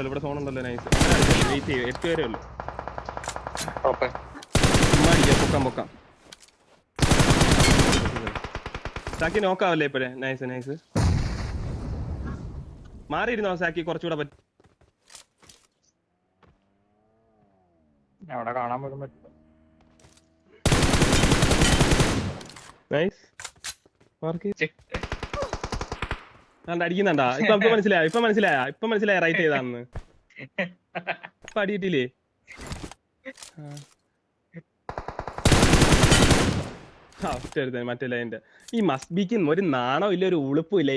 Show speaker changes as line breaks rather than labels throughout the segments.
ഇവിടെ സോൺ ഉണ്ടല്ലോ nice. Wait ചെയ്യും 8 പേരേ ഉള്ളൂ. പൊക്കാം സാക്കി നോക്കാവല്ലേ ഇപ്പഴേ. നൈസ് മാറിയിരുന്നോ സാക്കി കുറച്ചുകൂടെ പറ്റും.
അവിടെ കാണാൻ പോലും പറ്റില്ല.
നൈസ് അടിക്കുന്നുണ്ടാ? ഇപ്പൊ മനസ്സിലായ റൈറ്റ് ചെയ്താന്ന്. ഇപ്പൊ അടിയിട്ടില്ലേ? മറ്റേ ലൈൻ്റെ ഈ മസ്ബിക്ക് ഒരു നാണോ ഇല്ല, ഒരു ഉളുപ്പും ഇല്ല.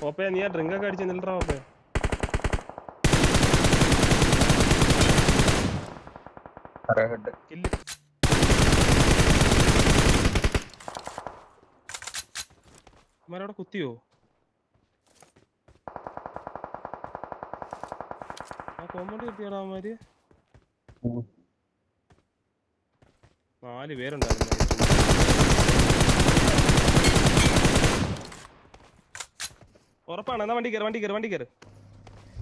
ഓപ്പേ നീ ആ ഡ്രിങ്ക് ഒക്കെ അടിച്ച് നിൽട്ടാ ഓപ്പേ. അവിടെ കുത്തിയോ? ആ കോമ്പൗണ്ട് കിട്ടിയാടാ അവന്മാര്. 4 പേരുണ്ടായിരുന്നു. ഉറപ്പാണ്? എന്നാ വണ്ടി കയറ്.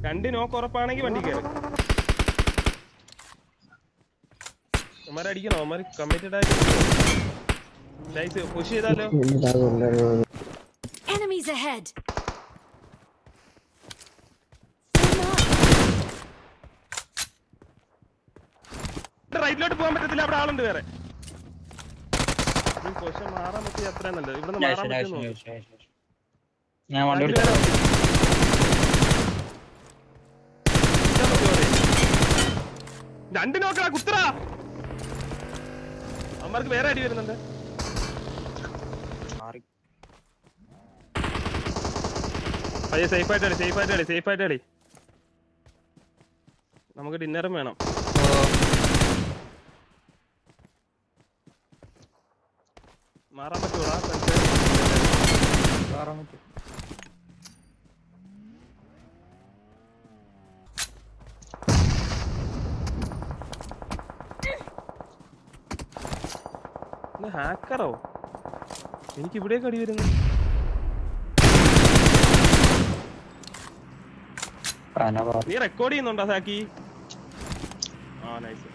2 നോക്ക് ഉറപ്പാണെങ്കിൽ വണ്ടി കയറ്. അവന്മാരെ അടിക്കണോ? അവന്മാര് കമ്മിറ്റഡ് ആയിട്ട് പുഷ് ചെയ്താലോ?
Enemies ahead.
റൈറ്റിലോട്ട് പോകാൻ പറ്റത്തില്ല, അവിടെ ആളുണ്ട് വേറെ. മാറാൻ പറ്റിയ അത്ര നല്ലത്. ഇവിടുന്ന് മാറാൻ പറ്റുന്നു.
ഞാൻ വണ്ടി
2 നോക്കടാ കുത്തറാ. അവന്മാർക്ക് വേറെ അടി വരുന്നുണ്ട്. അയ്യോ സേഫായിട്ട് കളി. നമുക്ക് ഡിന്നറും വേണം. മാറാൻ പറ്റൂടാ?
മാറാൻ പറ്റും.
ഹാക്കറോ? എനിക്ക് ഇവിടേക്ക് അടി വരുന്നു. നീ റെക്കോർഡ് ചെയ്യുന്നുണ്ടോ സാക്കി? ആ നൈസ്.